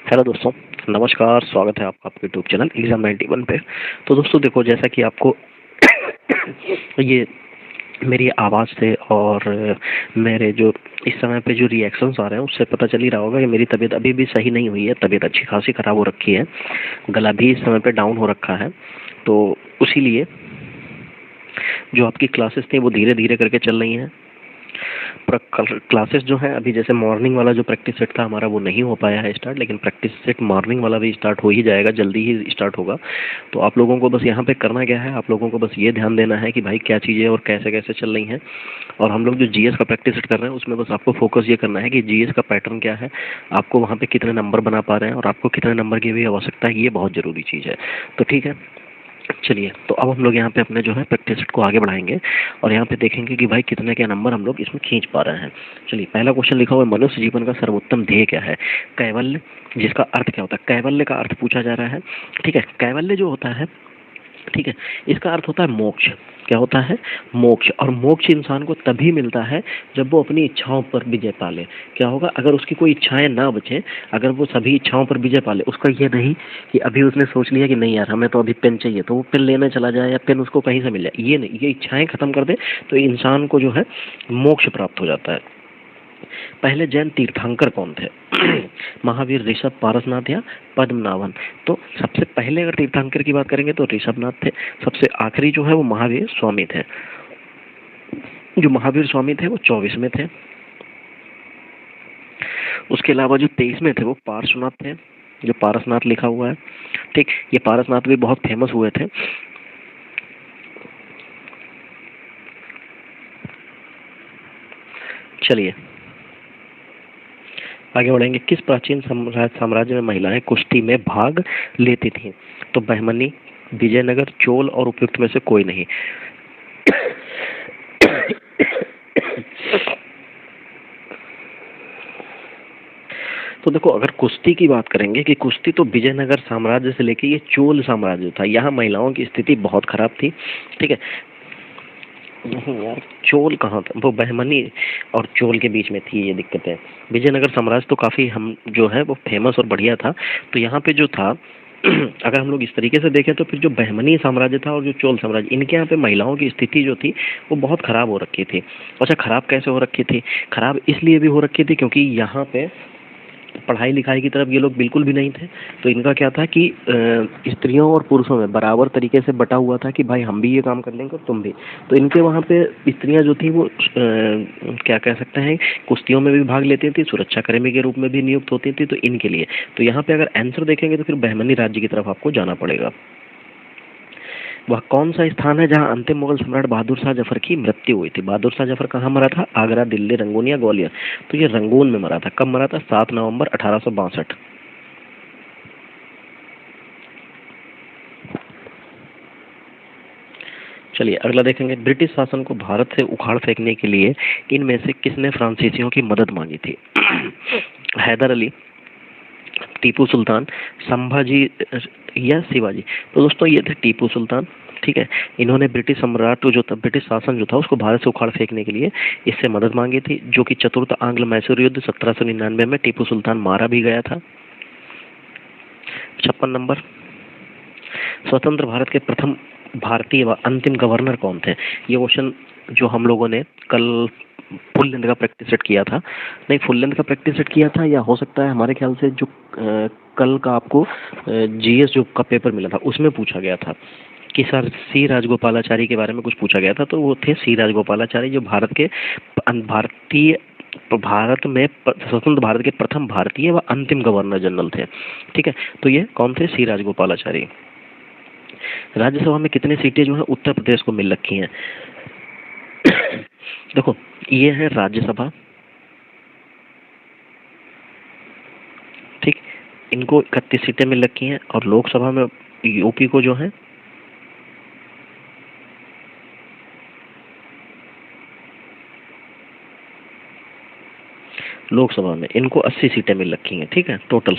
Hello दोस्तों, नमस्कार। स्वागत है आपका आपके यूट्यूब चैनल एग्जाम 91 पे। तो दोस्तों देखो, जैसा कि आपको ये मेरी आवाज़ से और मेरे जो इस समय पे जो रिएक्शंस आ रहे हैं उससे पता चल ही रहा होगा कि मेरी तबीयत अभी भी सही नहीं हुई है। तबीयत अच्छी खासी ख़राब हो रखी है, गला भी इस समय पे डाउन हो रखा है। तो उसी लिए जो आपकी क्लासेस थी वो धीरे धीरे करके चल रही हैं। क्लासेस जो है अभी, जैसे मॉर्निंग वाला जो प्रैक्टिस सेट था हमारा वो नहीं हो पाया है स्टार्ट, लेकिन प्रैक्टिस सेट मॉर्निंग वाला भी स्टार्ट हो ही जाएगा, जल्दी ही स्टार्ट होगा। तो आप लोगों को बस यहाँ पे करना क्या है, आप लोगों को बस ये ध्यान देना है कि भाई क्या चीज़ें और कैसे कैसे चल रही हैं। और हम लोग जो जीएस का प्रैक्टिस सेट कर रहे हैं उसमें बस आपको फोकस ये करना है कि जीएस का पैटर्न क्या है, आपको वहाँ पे कितने नंबर बना पा रहे हैं और आपको कितने नंबर की भी आवश्यकता है, ये बहुत ज़रूरी चीज़ है। तो ठीक है, चलिए। तो अब हम लोग यहाँ पे अपने जो है प्रैक्टिस सेट को आगे बढ़ाएंगे और यहाँ पे देखेंगे कि भाई कितने क्या नंबर हम लोग इसमें खींच पा रहे हैं। चलिए, पहला क्वेश्चन लिखा हुआ है, मनुष्य जीवन का सर्वोत्तम ध्येय क्या है? कैवल्य। जिसका अर्थ क्या होता है? कैवल्य का अर्थ पूछा जा रहा है। ठीक है, कैवल्य जो होता है, ठीक है, इसका अर्थ होता है मोक्ष। क्या होता है? मोक्ष। और मोक्ष इंसान को तभी मिलता है जब वो अपनी इच्छाओं पर विजय पा ले। क्या होगा अगर उसकी कोई इच्छाएं ना बचे, अगर वो सभी इच्छाओं पर विजय पा ले, उसका ये नहीं कि अभी उसने सोच लिया कि नहीं यार हमें तो अभी पेन चाहिए तो वो पेन लेने चला जाए या पेन उसको कहीं से मिल जाए, ये नहीं, ये इच्छाएं खत्म कर दे तो इंसान को जो है मोक्ष प्राप्त हो जाता है। पहले जैन तीर्थंकर कौन थे? महावीर, ऋषभ, पारसनाथ या पद्मनाभन? तो सबसे पहले अगर तीर्थंकर की बात करेंगे तो ऋषभनाथ थे। सबसे आखिरी जो है वो महावीर स्वामी थे। जो महावीर स्वामी थे वो 24 में थे। उसके अलावा जो 23 में थे वो पार्श्वनाथ थे, जो पारसनाथ लिखा हुआ है। ठीक, ये पारसनाथ भी बहुत फेमस हुए थे। चलिए आगे बढ़ेंगे। किस प्राचीन साम्राज्य में महिलाएं कुश्ती में भाग लेती थीं? तो बहमनी, विजयनगर, चोल और उपयुक्त में से कोई नहीं। तो देखो, अगर कुश्ती की बात करेंगे कि कुश्ती तो विजयनगर साम्राज्य से लेके ये चोल साम्राज्य था, यहाँ महिलाओं की स्थिति बहुत खराब थी। ठीक है, नहीं यार, चोल कहाँ था? वो बहमनी और चोल के बीच में थी ये दिक्कतें। विजयनगर साम्राज्य तो काफी हम जो है वो फेमस और बढ़िया था। तो यहाँ पे जो था अगर हम लोग इस तरीके से देखें तो फिर जो बहमनी साम्राज्य था और जो चोल साम्राज्य, इनके यहाँ पे महिलाओं की स्थिति जो थी वो बहुत खराब हो रखी थी। अच्छा, खराब कैसे हो रखी थी? खराब इसलिए भी हो रखी थी क्योंकि यहाँ पे पढ़ाई लिखाई की तरफ ये लोग बिल्कुल भी नहीं थे। तो इनका क्या था कि स्त्रियों और पुरुषों में बराबर तरीके से बटा हुआ था कि भाई हम भी ये काम कर लेंगे और तुम भी। तो इनके वहाँ पे स्त्रियां जो थी वो क्या कह सकते हैं, कुश्तियों में भी भाग लेती थी, सुरक्षाकर्मी के रूप में भी नियुक्त होती थी। तो इनके लिए तो यहाँ पे अगर आंसर देखेंगे तो फिर बहमनी राज्य की तरफ आपको जाना पड़ेगा। वह कौन सा स्थान है जहां अंतिम मुगल सम्राट बहादुर शाह जफर की मृत्यु हुई थी? बहादुर शाह जफर कहाँ मरा था? आगरा, दिल्ली, रंगून या ग्वालियर? तो ये रंगून में मरा था। कब मरा था? 7 नवंबर 1862। चलिए अगला देखेंगे। ब्रिटिश शासन को भारत से उखाड़ फेंकने के लिए इनमें से किसने फ्रांसीसियों की मदद मांगी थी? हैदर अली, टीपू सुल्तान, संभाजी या शिवाजी? तो दोस्तों ये थे टीपू सुल्तान। ठीक है, इन्होंने ब्रिटिश सम्राट जो था, ब्रिटिश शासन जो था उसको भारत से उखाड़ फेंकने के लिए इससे मदद मांगी थी, जो कि चतुर्थ आंग्ल मैसूर युद्ध 1799 में टीपू सुल्तान मारा भी गया था। 56 नंबर। स्वतंत्र भारत के प्रथम भारतीय व अंतिम गवर्नर कौन थे? ये क्वेश्चन जो हम लोगों ने कल फुल लेंथ का प्रैक्टिस सेट किया था, नहीं फुल लेंथ का प्रैक्टिस सेट किया था, या हो सकता है हमारे ख्याल से जो कल का आपको जीएस जो का पेपर मिला था उसमें पूछा गया था कि सर सी राजगोपालाचारी के बारे में कुछ पूछा गया था। तो वो थे सी राजगोपालाचारी, जो भारत में स्वतंत्र भारत के प्रथम भारतीय व अंतिम गवर्नर जनरल थे। ठीक है, तो ये कौन थे? सी राजगोपालाचारी। राज्यसभा में कितनी सीटें जो है उत्तर प्रदेश को मिल रखी हैं? देखो, ये है राज्यसभा। ठीक, इनको 31 सीटें मिल रखी हैं और लोकसभा में यूपी को जो है लोकसभा में इनको 80 सीटें मिल रखी हैं। ठीक है, टोटल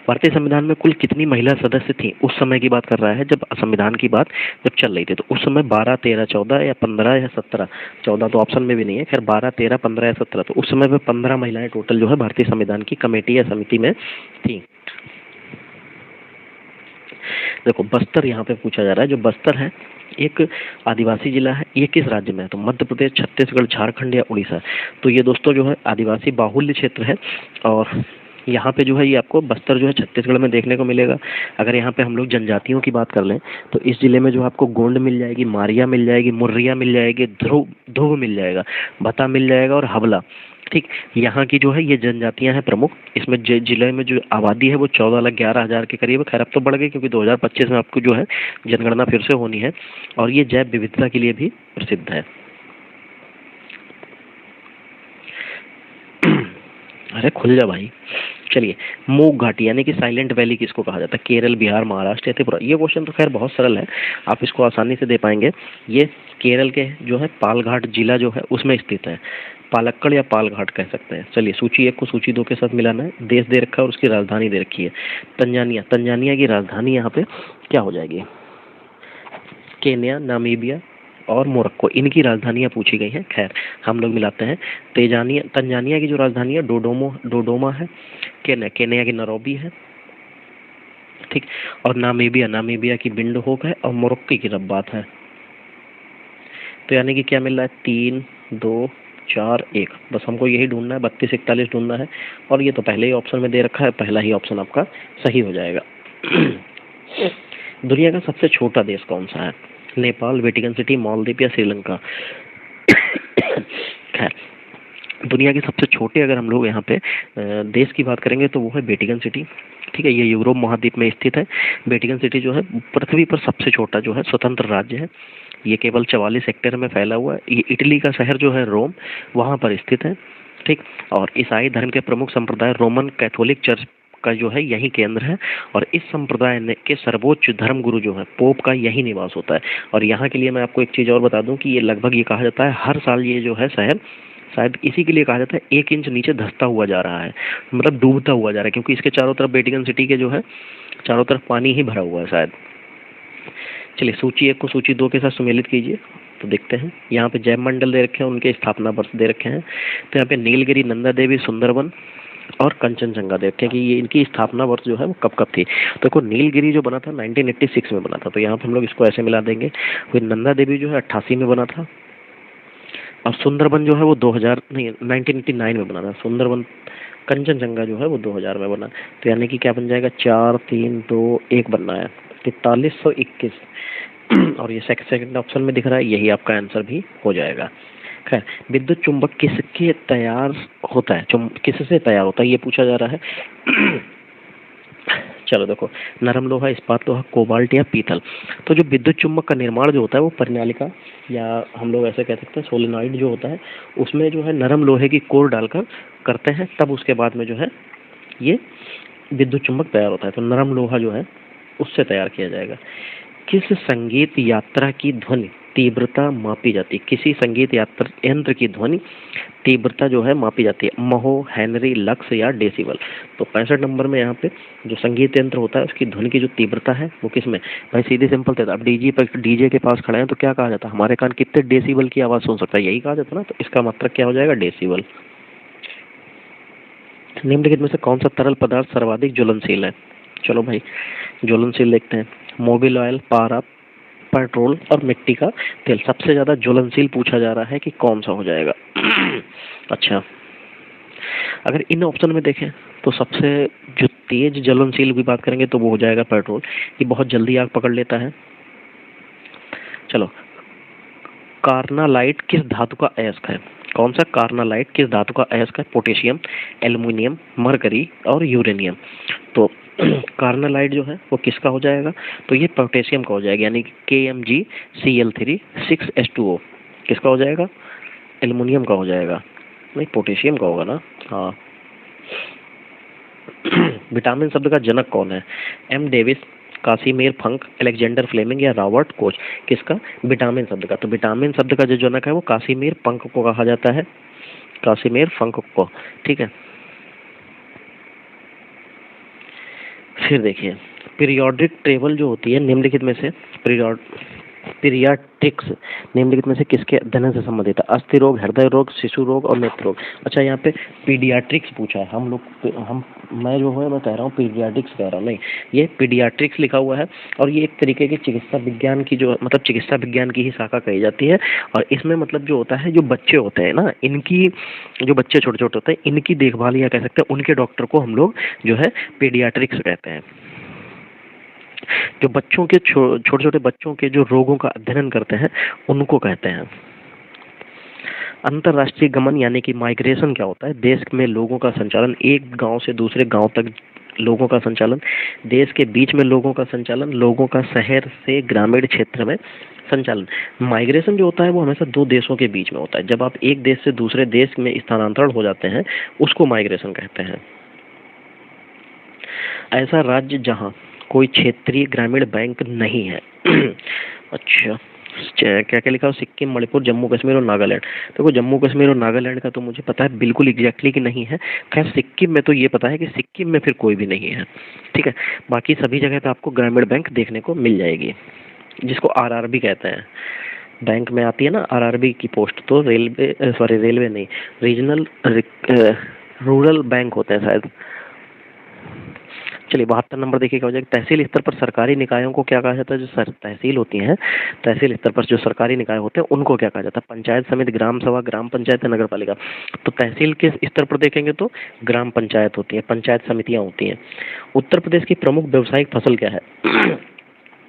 भारतीय संविधान में कुल कितनी महिला सदस्य थी? उस समय की बात कर रहा है जब संविधान की बात जब चल रही थी, तो उस समय 12, 13, 14 या 15 या 17। 14 तो ऑप्शन में भी नहीं है, खैर 12, 13, 15 या 17। तो उस समय पे 15 महिलाएं टोटल जो है भारतीय संविधान की कमेटी या समिति में थी। देखो बस्तर यहाँ पे पूछा जा रहा है। जो बस्तर है एक आदिवासी जिला है, ये किस राज्य में है? तो मध्य प्रदेश, छत्तीसगढ़, झारखंड या उड़ीसा। तो ये दोस्तों जो है आदिवासी बाहुल्य क्षेत्र है, और यहाँ पे जो है ये आपको बस्तर जो है छत्तीसगढ़ में देखने को मिलेगा। अगर यहाँ पे हम लोग जनजातियों की बात कर लें तो इस जिले में जो आपको गोंड मिल जाएगी, मारिया मिल जाएगी, मुर्रिया मिल जाएगी, ध्रुव मिल जाएगा, भता मिल जाएगा और हवला। ठीक, यहाँ की जो है ये जनजातियां हैं प्रमुख। इसमें जिले में जो आबादी है वो 14,11,000 के करीब है। खैर अब तो बढ़ गई क्योंकि 2025 में आपको जो है जनगणना फिर से होनी है, और ये जैव विविधता के लिए भी प्रसिद्ध है। अरे खुल जा भाई। चलिए, मूक घाटी यानी कि साइलेंट वैली किसको कहा जाता है? केरल, बिहार, महाराष्ट्र या त्रिपुरा। ये क्वेश्चन तो खैर बहुत सरल है, आप इसको आसानी से दे पाएंगे। ये केरल के जो है पालघाट जिला जो है उसमें स्थित है। पालक्कड़ या पालघाट कह सकते हैं। चलिए, सूची 1 को सूची 2 के साथ मिलाना है। देश दे रखा है और उसकी राजधानी दे रखी है तंजानिया। तंजानिया की राजधानी यहाँ पे क्या हो जाएगी? केन्या, नामीबिया और मोरक्को, इनकी राजधानियां पूछी गई हैं। खैर हम लोग मिलाते हैं। तंजानिया की जो राजधानी है डोडोमा है। केन्या की नैरोबी है। ठीक, और नामीबिया की विंडहोक है, और मोरक्को की रब्बात है। तो यानी कि क्या मिल रहा है? 3, 2, 4, 1। बस हमको यही ढूंढना है, 32, 41 ढूंढना है। और ये तो पहले ही ऑप्शन में दे रखा है, पहला ही ऑप्शन आपका सही हो जाएगा। दुनिया का सबसे छोटा देश कौन सा है? नेपाल, वेटिकन सिटी, मालदीव या श्रीलंका। खैर दुनिया के सबसे छोटे अगर हम लोग यहाँ पे देश की बात करेंगे तो वो है वेटिकन सिटी। ठीक है, ये यूरोप महाद्वीप में स्थित है। वेटिकन सिटी जो है पृथ्वी पर सबसे छोटा जो है स्वतंत्र राज्य है। ये केवल 44 हेक्टेयर में फैला हुआ है। ये इटली का शहर जो है रोम, वहाँ पर स्थित है। ठीक, और ईसाई धर्म के प्रमुख संप्रदाय रोमन कैथोलिक चर्च का जो है यही केंद्र है, और इस संप्रदाय के सर्वोच्च धर्म गुरु जो है पोप का यही निवास होता है। और यहाँ के लिए मैं आपको एक चीज़ और बता दूं कि ये लगभग ये कहा जाता है हर साल ये जो है शहर शायद इसी के लिए कहा जाता है 1 इंच नीचे धंसता हुआ जा रहा है, मतलब डूबता हुआ जा रहा है, क्योंकि इसके चारों तरफ वेटिकन सिटी के जो है चारों तरफ पानी ही भरा हुआ है शायद। चलिए, सूची 1 को सूची 2 के साथ सुमेलित कीजिए तो देखते हैं। यहाँ पे जैव मंडल दे रखे हैं, उनके स्थापना वर्ष दे रखे हैं। तो यहाँ पे नीलगिरी, नंदा देवी, सुंदरवन और कंचनजंगा देखते हैं कि ये इनकी स्थापना वर्ष जो है वो कब कब थी। तो देखो नीलगिरी जो बना था 1986 में बना था, तो यहाँ पे हम लोग इसको ऐसे मिला देंगे। फिर नंदा देवी जो है 88 में बना था, और सुंदरबन जो है वो 1989 में बना था सुंदरबन। कंचनजंगा जो है वो 2000 में बना। तो यानी कि क्या बन जाएगा? 4, 3, 2, 1 बनना है 4321। और ये सेकंड ऑप्शन में दिख रहा है, यही आपका आंसर भी हो जाएगा। खैर, विद्युत चुंबक किसके तैयार होता है? किससे तैयार होता है ये पूछा जा रहा है। चलो देखो, नरम लोहा, इस्पात लोहा, कोबाल्ट या पीतल। तो जो विद्युत चुंबक का निर्माण जो होता है वो परिनालिका या हम लोग ऐसे कह सकते हैं सोलेनॉइड जो होता है, उसमें जो है नरम लोहे की कोर डालकर करते हैं, तब उसके बाद में जो है ये विद्युत चुंबक तैयार होता है। तो नरम लोहा जो है उससे तैयार किया जाएगा। किस संगीत यात्रा की ध्वनि तीव्रता मापी जाती है? किसी संगीत यंत्र की ध्वनि तीव्रता जो है मापी जाती है? महो, हेनरी, लक्स या डेसिबल। तो 65 नंबर में यहाँ पे जो संगीत यंत्र होता है उसकी ध्वनि की जो तीव्रता है वो किस में? भाई सीधे सिंपल थे। अब डीजे के पास खड़े हैं तो क्या कहा जाता है? हमारे कान कितने डेसिबल की आवाज सुन सकता है, यही कहा जाता है ना। तो इसका मतलब क्या हो जाएगा? डेसिबल। निम्नलिखित में से कौन सा तरल पदार्थ सर्वाधिक ज्वलनशील है? चलो भाई ज्वलनशील देखते हैं। मोबिल ऑयल, पारा, पेट्रोल और मिट्टी का तेल। सबसे ज्यादा ज्वलनशील पूछा जा रहा है कि कौन सा हो जाएगा। अच्छा, अगर इन ऑप्शन में देखें तो सबसे जो तेज ज्वलनशील की बात करेंगे तो वो हो जाएगा पेट्रोल। ये बहुत जल्दी आग पकड़ लेता है। चलो, कार्नालाइट किस धातु का अयस्क है? कौन सा कार्नालाइट किस धातु का अयस्क है? पोटेशियम, एल्युमिनियम, मरकरी और यूरेनियम। तो कार्नालाइट जो है वो किसका हो जाएगा? तो ये पोटेशियम का हो जाएगा, यानी कि KMgCl3 6H2O किसका हो जाएगा? एल्युमिनियम का हो जाएगा। नहीं, पोटेशियम का होगा ना। हाँ। विटामिन शब्द का जनक कौन है? M. Davis, Casimir Funk, Alexander Fleming या रॉबर्ट कोच। किसका? विटामिन शब्द का। तो विटामिन शब्द का जो जनक है वो कासिमिर फंक को कहा जाता है, कासिमिर फंक को। ठीक है, फिर देखिए, पीरियोडिक टेबल जो होती है निम्नलिखित में से पीरियाट्रिक्स निम्नलिखित में से किसके अध्ययन से संबंधित है? अस्थि रोग, हृदय रोग, शिशु रोग और नेत्र रोग। अच्छा, यहाँ पे पीडियाट्रिक्स पूछा है। मैं जो है मैं कह रहा हूँ पीडियाट्रिक्स कह रहा हूँ, नहीं, ये पीडियाट्रिक्स लिखा हुआ है। और ये एक तरीके की चिकित्सा विज्ञान की जो मतलब चिकित्सा विज्ञान की ही शाखा कही जाती है। और इसमें मतलब जो होता है, जो बच्चे होते हैं ना, इनकी जो बच्चे छोटे छोटे होते हैं, इनकी देखभाल या कह सकते हैं उनके डॉक्टर को हम लोग जो है पीडियाट्रिक्स कहते हैं। जो बच्चों के छोटे छोटे बच्चों के जो रोगों का अध्ययन करते हैं उनको कहते हैं। अंतरराष्ट्रीय गमन यानी कि माइग्रेशन क्या होता है? देश में लोगों का संचालन, एक गांव से दूसरे गांव तक लोगों का संचालन, देश के बीच में लोगों का संचालन, लोगों का शहर से ग्रामीण क्षेत्र में संचालन। माइग्रेशन जो होता है वो हमेशा दो देशों के बीच में होता है। जब आप एक देश से दूसरे देश में स्थानांतरण हो जाते हैं उसको माइग्रेशन कहते हैं। ऐसा राज्य जहां कोई क्षेत्रीय ग्रामीण बैंक नहीं है। अच्छा, क्या क्या लिखा हो? सिक्किम, मणिपुर, जम्मू कश्मीर और नागालैंड। देखो, जम्मू कश्मीर और नागालैंड का तो मुझे पता है बिल्कुल एग्जैक्टली कि नहीं है। खैर, सिक्किम में तो ये पता है कि सिक्किम में फिर कोई भी नहीं है। ठीक है, बाकी सभी जगह पे आपको ग्रामीण बैंक देखने को मिल जाएगी, जिसको आरआरबी कहते हैं। बैंक में आती है ना आरआरबी की पोस्ट, तो रेलवे नहीं, रीजनल रूरल बैंक होते हैं शायद। चलिए, 72 नंबर देखिए क्या हो जाएगा। तहसील स्तर पर सरकारी निकायों को क्या कहा जाता है? जो तहसील होती हैं, तहसील स्तर पर जो सरकारी निकाय होते हैं उनको क्या कहा जाता है? पंचायत समिति, ग्राम सभा, ग्राम पंचायत या नगर पालिका। तो तहसील के स्तर पर देखेंगे तो ग्राम पंचायत होती है, पंचायत समितियां होती हैं। उत्तर प्रदेश की प्रमुख व्यावसायिक फसल क्या है?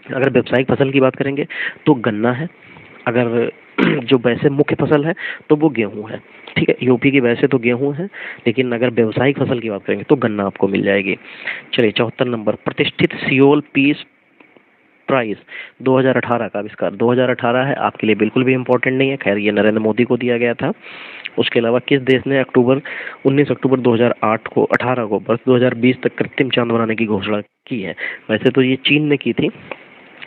अगर व्यावसायिक फसल की बात करेंगे तो गन्ना है। अगर जो वैसे मुख्य फसल है तो वो गेहूं है। ठीक है, यूपी की वैसे तो गेहूं है, लेकिन अगर व्यावसायिक फसल की बात करेंगे तो गन्ना आपको मिल जाएगी। चलिए, 74 नंबर, प्रतिष्ठित सियोल पीस प्राइज 2018 का आविष्कार। 2018 है, आपके लिए बिल्कुल भी इम्पोर्टेंट नहीं है। खैर, ये नरेंद्र मोदी को दिया गया था। उसके अलावा किस देश ने 19 अक्टूबर 2008 को 18 को वर्ष 2020 तक कृत्रिम चांद बनाने की घोषणा की है? वैसे तो ये चीन ने की थी,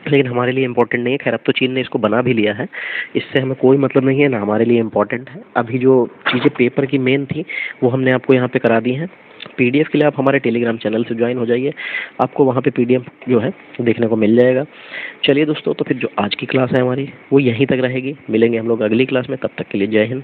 लेकिन हमारे लिए इम्पोर्टेंट नहीं है। खैर, अब तो चीन ने इसको बना भी लिया है, इससे हमें कोई मतलब नहीं है, ना हमारे लिए इम्पोर्टेंट है। अभी जो चीज़ें पेपर की मेन थी वो हमने आपको यहाँ पे करा दी हैं। पीडीएफ के लिए आप हमारे टेलीग्राम चैनल से ज्वाइन हो जाइए, आपको वहाँ पे पीडीएफ जो है देखने को मिल जाएगा। चलिए दोस्तों, तो फिर जो आज की क्लास है हमारी वो यहीं तक रहेगी। मिलेंगे हम लोग अगली क्लास में, तब तक के लिए जय हिंद।